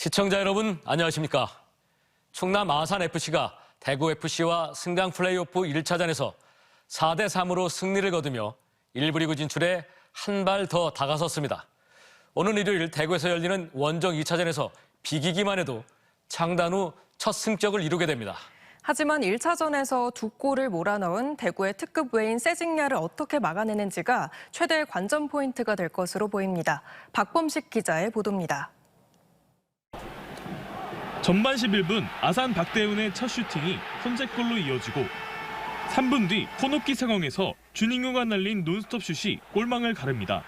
시청자 여러분 안녕하십니까. 충남 아산FC가 대구FC와 승강 플레이오프 1차전에서 4대3으로 승리를 거두며 1부 리그 진출에 한 발 더 다가섰습니다. 오늘 일요일 대구에서 열리는 원정 2차전에서 비기기만 해도 창단 후 첫 승격을 이루게 됩니다. 하지만 1차전에서 2골을 몰아넣은 대구의 특급 외인 세징야를 어떻게 막아내는지가 최대의 관전 포인트가 될 것으로 보입니다. 박범식 기자의 보도입니다. 전반 11분 아산 박대훈의 첫 슈팅이 선제골로 이어지고 3분 뒤 코너킥 상황에서 주닝우가 날린 논스톱 슛이 골망을 가릅니다.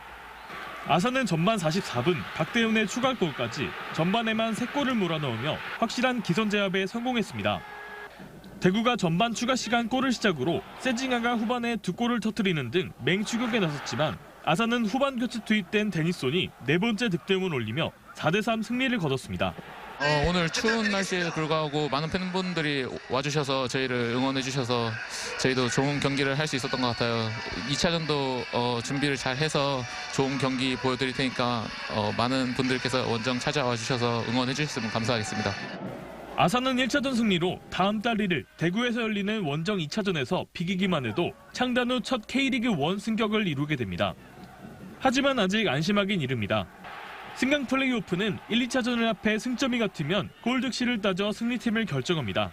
아산은 전반 44분 박대훈의 추가골까지 전반에만 3골을 몰아넣으며 확실한 기선제압에 성공했습니다. 대구가 전반 추가 시간 골을 시작으로 세징야가 후반에 2골을 터뜨리는 등 맹추격에 나섰지만 아산은 후반 교체 투입된 데니손이 4번째 득점을 올리며 4대3 승리를 거뒀습니다. 오늘 추운 날씨에 불구하고 많은 팬분들이 와주셔서 저희를 응원해주셔서 저희도 좋은 경기를 할 수 있었던 것 같아요. 2차전도 준비를 잘 해서 좋은 경기 보여드릴 테니까 많은 분들께서 원정 찾아와 주셔서 응원해 주셨으면 감사하겠습니다. 아산은 1차전 승리로 다음 달 1일 대구에서 열리는 원정 2차전에서 비기기만 해도 창단 후 첫 K리그 1 승격을 이루게 됩니다. 하지만 아직 안심하긴 이릅니다. 승강 플레이오프는 1, 2차전을 합해 승점이 같으면 골 득실을 따져 승리팀을 결정합니다.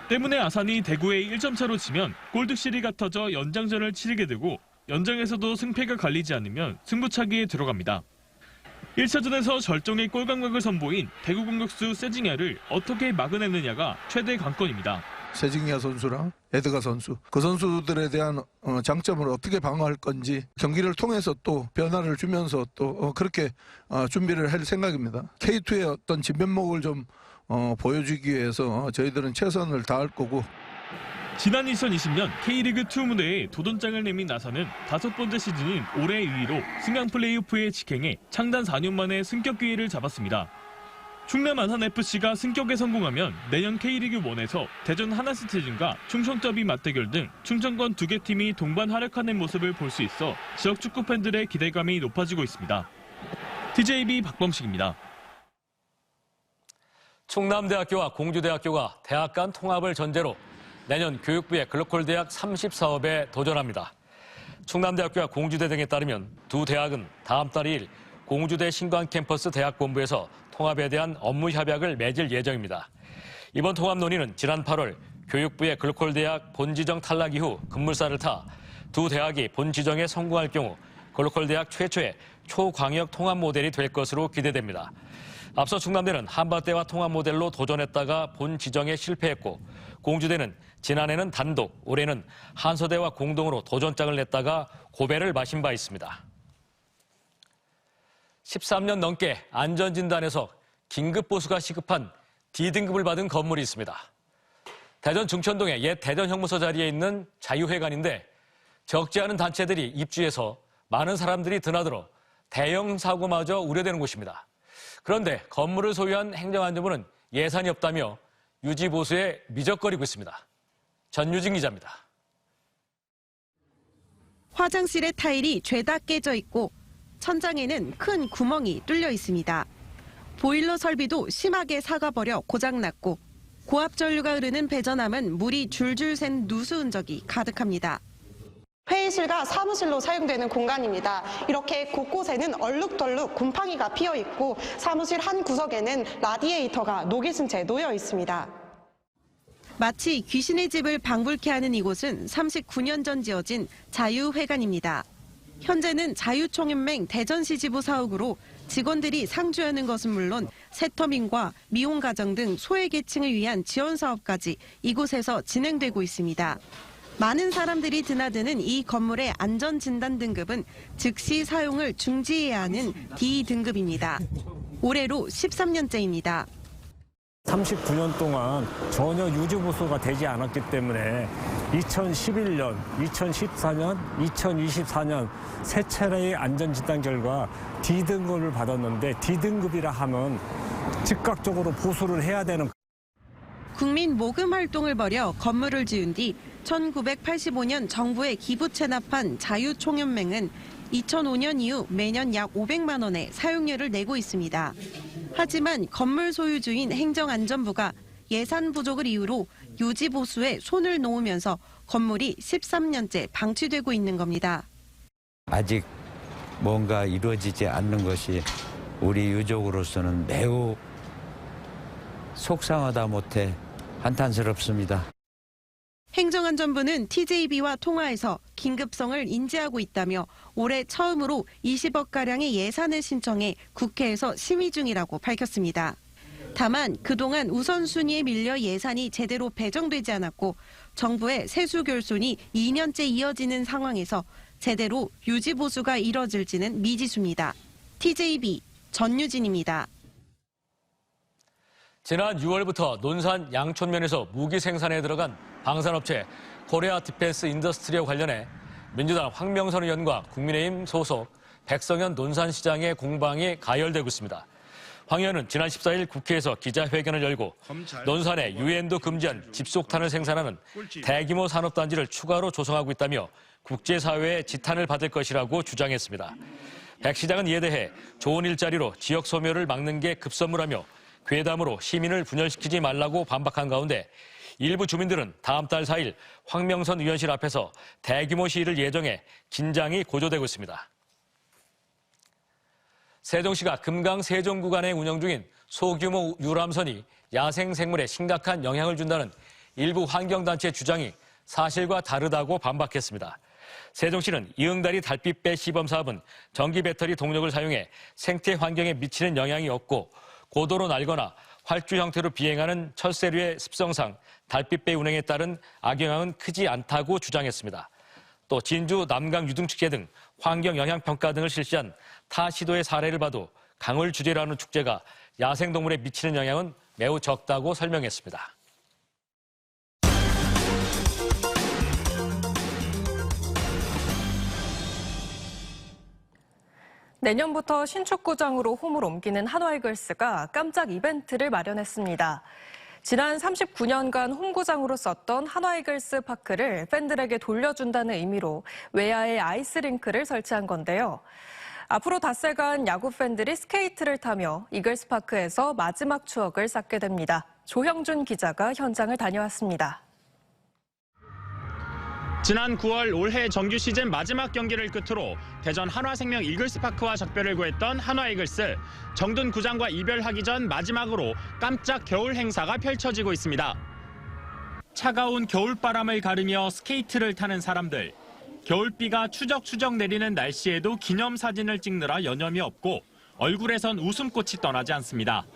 때문에 아산이 대구에 1점 차로 치면 골 득실이 같아져 연장전을 치르게 되고 연장에서도 승패가 갈리지 않으면 승부차기에 들어갑니다. 1차전에서 절정의 골 감각을 선보인 대구 공격수 세징야를 어떻게 막아내느냐가 최대 관건입니다. 세징야 선수랑 에드가 선수, 그 선수들에 대한 장점을 어떻게 방어할 건지 경기를 통해서 또 변화를 주면서 또 그렇게 준비를 할 생각입니다. K2의 어떤 진면목을 좀 보여주기 위해서 저희들은 최선을 다할 거고. 지난 2020년 K리그2 무대에 도전장을 내민 아산은 5번째 시즌인 올해 2위로 승강 플레이오프에 직행해 창단 4년 만에 승격 기회를 잡았습니다. 충남 아산FC가 승격에 성공하면 내년 K리그1에서 대전 하나시티즌과 충청더비 맞대결 등 충청권 2개 팀이 동반 활약하는 모습을 볼 수 있어 지역 축구 팬들의 기대감이 높아지고 있습니다. TJB 박범식입니다. 충남대학교와 공주대학교가 대학 간 통합을 전제로 내년 교육부의 글로컬 대학 30사업에 도전합니다. 충남대학교와 공주대 등에 따르면 두 대학은 다음 달 2일 공주대 신관 캠퍼스 대학본부에서 통합에 대한 업무 협약을 맺을 예정입니다. 이번 통합 논의는 지난 8월 교육부의 글로컬 대학 본지정 탈락 이후 급물살을 타 두 대학이 본지정에 성공할 경우 글로컬 대학 최초의 초광역 통합 모델이 될 것으로 기대됩니다. 앞서 충남대는 한밭대와 통합 모델로 도전했다가 본지정에 실패했고 공주대는 지난해는 단독, 올해는 한서대와 공동으로 도전장을 냈다가 고배를 마신 바 있습니다. 13년 넘게 안전진단에서 긴급보수가 시급한 D등급을 받은 건물이 있습니다. 대전 중천동의 옛 대전형무소 자리에 있는 자유회관인데 적지 않은 단체들이 입주해서 많은 사람들이 드나들어 대형 사고마저 우려되는 곳입니다. 그런데 건물을 소유한 행정안전부는 예산이 없다며 유지보수에 미적거리고 있습니다. 전유진 기자입니다. 화장실의 타일이 죄다 깨져 있고 천장에는 큰 구멍이 뚫려 있습니다. 보일러 설비도 심하게 삭아버려 고장났고 고압전류가 흐르는 배전함은 물이 줄줄 샌 누수 흔적이 가득합니다. 회의실과 사무실로 사용되는 공간입니다. 이렇게 곳곳에는 얼룩덜룩 곰팡이가 피어 있고 사무실 한 구석에는 라디에이터가 녹이 쓴 채 놓여 있습니다. 마치 귀신의 집을 방불케 하는 이곳은 39년 전 지어진 자유회관입니다. 현재는 자유총연맹 대전시 지부 사옥으로 직원들이 상주하는 것은 물론 세터민과 미혼가정 등 소외계층을 위한 지원 사업까지 이곳에서 진행되고 있습니다. 많은 사람들이 드나드는 이 건물의 안전진단 등급은 즉시 사용을 중지해야 하는 D등급입니다. 올해로 13년째입니다. 39년 동안 전혀 유지보수가 되지 않았기 때문에 2011년, 2014년, 2024년 세 차례의 안전진단 결과 D등급을 받았는데 D등급이라 하면 즉각적으로 보수를 해야 되는. 국민 모금 활동을 벌여 건물을 지은 뒤 1985년 정부에 기부 체납한 자유총연맹은 2005년 이후 매년 약 500만 원의 사용료를 내고 있습니다. 하지만 건물 소유주인 행정안전부가 예산 부족을 이유로 유지 보수에 손을 놓으면서 건물이 13년째 방치되고 있는 겁니다. 아직 뭔가 이루어지지 않는 것이 우리 유족으로서는 매우 속상하다 못해 한탄스럽습니다. 행정안전부는 TJB와 통화해서 긴급성을 인지하고 있다며 올해 처음으로 20억가량의 예산을 신청해 국회에서 심의 중이라고 밝혔습니다. 다만 그동안 우선순위에 밀려 예산이 제대로 배정되지 않았고 정부의 세수 결손이 2년째 이어지는 상황에서 제대로 유지 보수가 이뤄질지는 미지수입니다. TJB 전유진입니다. 지난 6월부터 논산 양촌면에서 무기 생산에 들어간 방산업체 코리아 디펜스 인더스트리와 관련해 민주당 황명선 의원과 국민의힘 소속 백성현 논산시장의 공방이 가열되고 있습니다. 황 의원은 지난 14일 국회에서 기자회견을 열고 논산에 유엔도 금지한 집속탄을 생산하는 대규모 산업단지를 추가로 조성하고 있다며 국제사회의 지탄을 받을 것이라고 주장했습니다. 백 시장은 이에 대해 좋은 일자리로 지역 소멸을 막는 게 급선무라며 괴담으로 시민을 분열시키지 말라고 반박한 가운데 일부 주민들은 다음 달 4일 황명선 의원실 앞에서 대규모 시위를 예정해 긴장이 고조되고 있습니다. 세종시가 금강 세종 구간에 운영 중인 소규모 유람선이 야생생물에 심각한 영향을 준다는 일부 환경단체의 주장이 사실과 다르다고 반박했습니다. 세종시는 이응다리 달빛배 시범 사업은 전기 배터리 동력을 사용해 생태 환경에 미치는 영향이 없고 고도로 날거나 활주 형태로 비행하는 철새류의 습성상 달빛배 운행에 따른 악영향은 크지 않다고 주장했습니다. 또 진주 남강 유등축제 등 환경 영향 평가 등을 실시한 타 시도의 사례를 봐도 강을 주제로 하는 축제가 야생동물에 미치는 영향은 매우 적다고 설명했습니다. 내년부터 신축구장으로 홈을 옮기는 한화이글스가 깜짝 이벤트를 마련했습니다. 지난 39년간 홈구장으로 썼던 한화이글스 파크를 팬들에게 돌려준다는 의미로 외야에 아이스링크를 설치한 건데요. 앞으로 닷새간 야구 팬들이 스케이트를 타며 이글스 파크에서 마지막 추억을 쌓게 됩니다. 조형준 기자가 현장을 다녀왔습니다. 지난 9월 올해 정규 시즌 마지막 경기를 끝으로 대전 한화생명 이글스파크와 작별을 구했던 한화이글스. 정든 구장과 이별하기 전 마지막으로 깜짝 겨울 행사가 펼쳐지고 있습니다. 차가운 겨울바람을 가르며 스케이트를 타는 사람들. 겨울비가 추적추적 내리는 날씨에도 기념사진을 찍느라 여념이 없고 얼굴에선 웃음꽃이 떠나지 않습니다.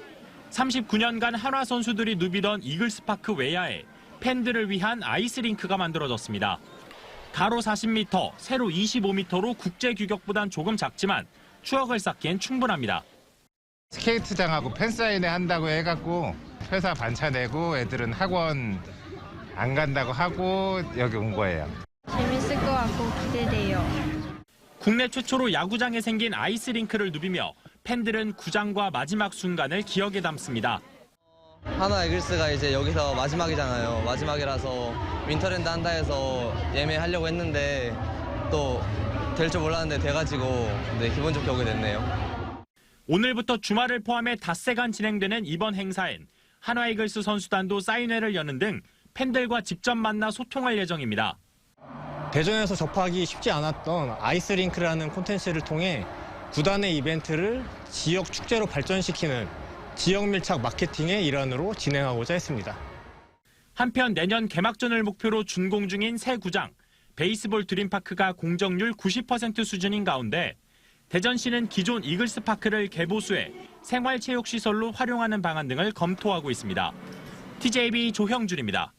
39년간 한화 선수들이 누비던 이글스파크 외야에 팬들을 위한 아이스링크가 만들어졌습니다. 가로 40m, 세로 25m로 국제 규격보단 조금 작지만 추억을 쌓기엔 충분합니다. 스케이트장하고 팬사인회 한다고 해갖고 회사 반차 내고 애들은 학원 안 간다고 하고 여기 온 거예요. 재밌을 것 같고 기대돼요. 국내 최초로 야구장에 생긴 아이스링크를 누비며 팬들은 구장과 마지막 순간을 기억에 담습니다. 한화 이글스가 이제 여기서 마지막이잖아요. 마지막이라서 윈터랜드 한다 해서 예매하려고 했는데 또 될 줄 몰랐는데 돼가지고 기분 좋게 오게 됐네요. 오늘부터 주말을 포함해 닷새간 진행되는 이번 행사엔 한화 이글스 선수단도 사인회를 여는 등 팬들과 직접 만나 소통할 예정입니다. 대전에서 접하기 쉽지 않았던 아이스링크라는 콘텐츠를 통해 구단의 이벤트를 지역 축제로 발전시키는 지역 밀착 마케팅의 일환으로 진행하고자 했습니다. 한편 내년 개막전을 목표로 준공 중인 새 구장, 베이스볼 드림파크가 공정률 90% 수준인 가운데 대전시는 기존 이글스파크를 개보수해 생활체육시설로 활용하는 방안 등을 검토하고 있습니다. TJB 조형준입니다.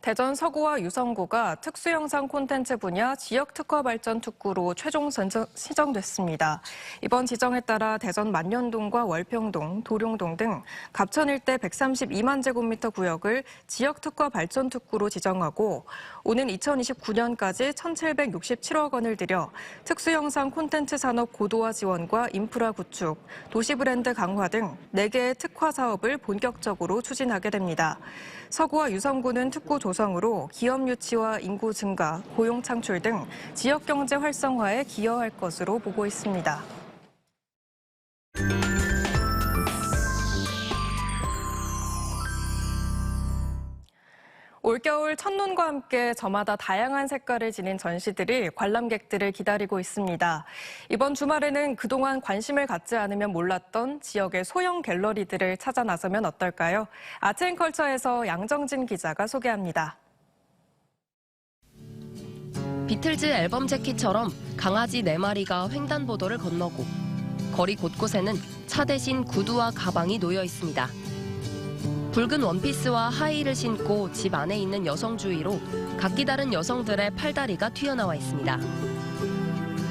대전 서구와 유성구가 특수영상 콘텐츠 분야 지역특화 발전 특구로 최종 지정됐습니다. 이번 지정에 따라 대전 만년동과 월평동, 도룡동 등 갑천 일대 132만 제곱미터 구역을 지역특화 발전 특구로 지정하고 오는 2029년까지 1,767억 원을 들여 특수영상 콘텐츠 산업 고도화 지원과 인프라 구축, 도시 브랜드 강화 등 4개의 특화 사업을 본격적으로 추진하게 됩니다. 서구와 유성구는 특구 조성 조성으로 기업 유치와 인구 증가, 고용 창출 등 지역 경제 활성화에 기여할 것으로 보고 있습니다. 올겨울 첫눈과 함께 저마다 다양한 색깔을 지닌 전시들이 관람객들을 기다리고 있습니다. 이번 주말에는 그동안 관심을 갖지 않으면 몰랐던 지역의 소형 갤러리들을 찾아 나서면 어떨까요? 아트앤컬처에서 양정진 기자가 소개합니다. 비틀즈 앨범 재킷처럼 강아지 4마리가 횡단보도를 건너고 거리 곳곳에는 차 대신 구두와 가방이 놓여 있습니다. 붉은 원피스와 하이힐을 신고 집 안에 있는 여성 주위로 각기 다른 여성들의 팔다리가 튀어나와 있습니다.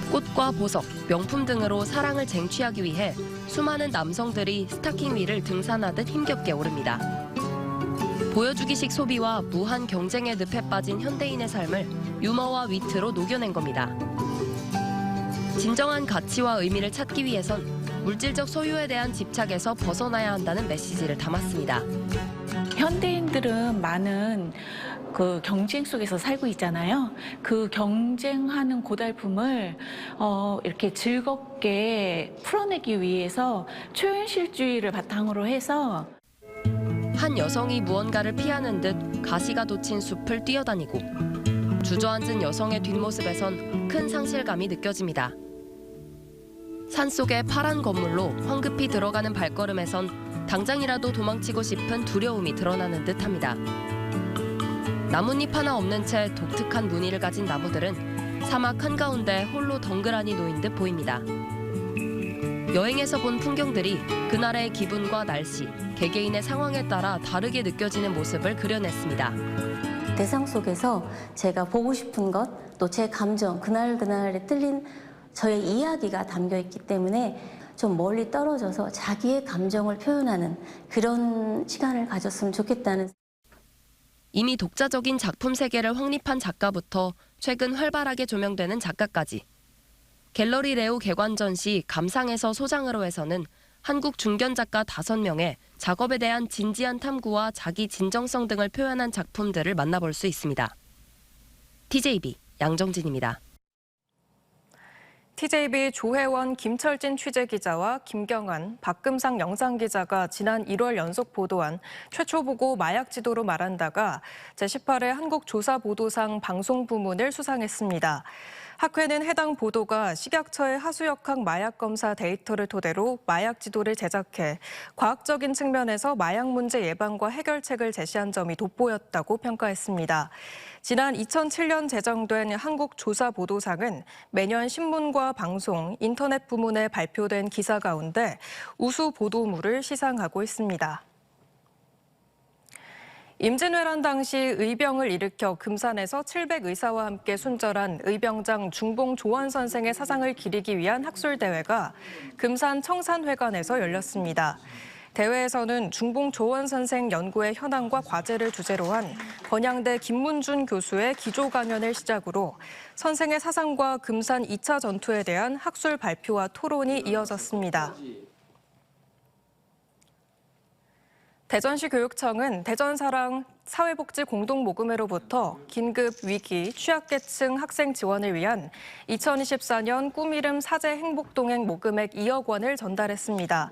꽃과 보석, 명품 등으로 사랑을 쟁취하기 위해 수많은 남성들이 스타킹 위를 등산하듯 힘겹게 오릅니다. 보여주기식 소비와 무한 경쟁의 늪에 빠진 현대인의 삶을 유머와 위트로 녹여낸 겁니다. 진정한 가치와 의미를 찾기 위해선 물질적 소유에 대한 집착에서 벗어나야 한다는 메시지를 담았습니다. 현대인들은 많은 그 경쟁 속에서 살고 있잖아요. 그 경쟁하는 고달픔을 이렇게 즐겁게 풀어내기 위해서 초현실주의를 바탕으로 해서 한 여성이 무언가를 피하는 듯 가시가 돋친 숲을 뛰어다니고 주저앉은 여성의 뒷모습에선 큰 상실감이 느껴집니다. 산속의 파란 건물로 황급히 들어가는 발걸음에선 당장이라도 도망치고 싶은 두려움이 드러나는 듯합니다. 나뭇잎 하나 없는 채 독특한 무늬를 가진 나무들은 사막 한가운데 홀로 덩그라니 놓인 듯 보입니다. 여행에서 본 풍경들이 그날의 기분과 날씨, 개개인의 상황에 따라 다르게 느껴지는 모습을 그려냈습니다. 대상 속에서 제가 보고 싶은 것, 또 제 감정, 그날에 틀린 저의 이야기가 담겨 있기 때문에 좀 멀리 떨어져서 자기의 감정을 표현하는 그런 시간을 가졌으면 좋겠다는. 이미 독자적인 작품 세계를 확립한 작가부터 최근 활발하게 조명되는 작가까지. 갤러리 레오 개관 전시 감상에서 소장으로 해서는 한국 중견 작가 5명의 작업에 대한 진지한 탐구와 자기 진정성 등을 표현한 작품들을 만나볼 수 있습니다. TJB 양정진입니다. TJB 조혜원, 김철진 취재기자와 김경환, 박금상 영상기자가 지난 1월 연속 보도한 최초 보고 마약 지도로 말한다가 제18회 한국조사보도상 방송부문을 수상했습니다. 학회는 해당 보도가 식약처의 하수역학 마약 검사 데이터를 토대로 마약 지도를 제작해 과학적인 측면에서 마약 문제 예방과 해결책을 제시한 점이 돋보였다고 평가했습니다. 지난 2007년 제정된 한국조사보도상은 매년 신문과 방송, 인터넷 부문에 발표된 기사 가운데 우수 보도물을 시상하고 있습니다. 임진왜란 당시 의병을 일으켜 금산에서 700의사와 함께 순절한 의병장 중봉조원 선생의 사상을 기리기 위한 학술대회가 금산 청산회관에서 열렸습니다. 대회에서는 중봉조원 선생 연구의 현황과 과제를 주제로 한 건양대 김문준 교수의 기조 강연을 시작으로 선생의 사상과 금산 2차 전투에 대한 학술 발표와 토론이 이어졌습니다. 대전시 교육청은 대전사랑 사회복지공동모금회로부터 긴급 위기 취약계층 학생 지원을 위한 2024년 꿈이름 사제 행복동행 모금액 2억 원을 전달했습니다.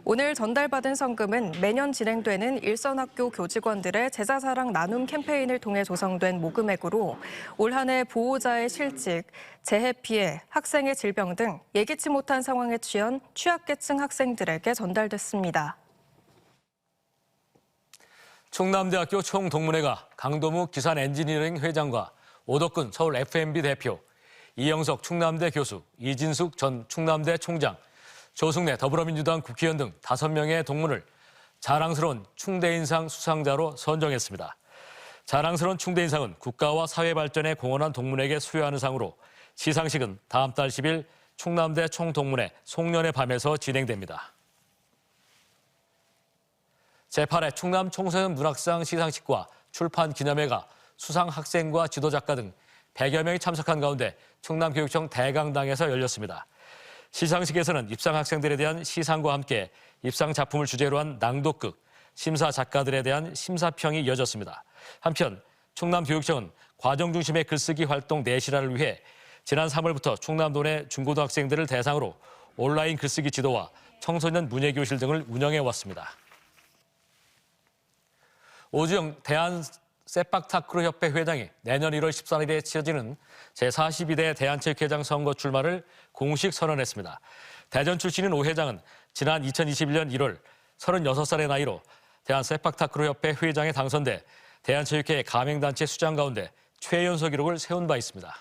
오늘 전달받은 성금은 매년 진행되는 일선학교 교직원들의 제자사랑 나눔 캠페인을 통해 조성된 모금액으로 올 한 해 보호자의 실직, 재해 피해, 학생의 질병 등 예기치 못한 상황에 처한 취약계층 학생들에게 전달됐습니다. 충남대학교 총동문회가 강도무 기산 엔지니어링 회장과 오덕근 서울 F&B 대표, 이영석 충남대 교수, 이진숙 전 충남대 총장, 조승래 더불어민주당 국회의원 등 5명의 동문을 자랑스러운 충대인상 수상자로 선정했습니다. 자랑스러운 충대인상은 국가와 사회 발전에 공헌한 동문에게 수여하는 상으로 시상식은 다음 달 10일 충남대 총동문회 송년의 밤에서 진행됩니다. 제8회 충남 청소년 문학상 시상식과 출판 기념회가 수상 학생과 지도작가 등 100여 명이 참석한 가운데 충남교육청 대강당에서 열렸습니다. 시상식에서는 입상 학생들에 대한 시상과 함께 입상 작품을 주제로 한 낭독극, 심사 작가들에 대한 심사평이 이어졌습니다. 한편 충남교육청은 과정 중심의 글쓰기 활동 내실화를 위해 지난 3월부터 충남도 내 중고등학생들을 대상으로 온라인 글쓰기 지도와 청소년 문예교실 등을 운영해 왔습니다. 오주영 대한세팍타크로협회 회장이 내년 1월 13일에 치러지는 제42대 대한체육회장 선거 출마를 공식 선언했습니다. 대전 출신인 오 회장은 지난 2021년 1월 36살의 나이로 대한세팍타크로협회 회장에 당선돼 대한체육회 가맹단체 수장 가운데 최연소 기록을 세운 바 있습니다.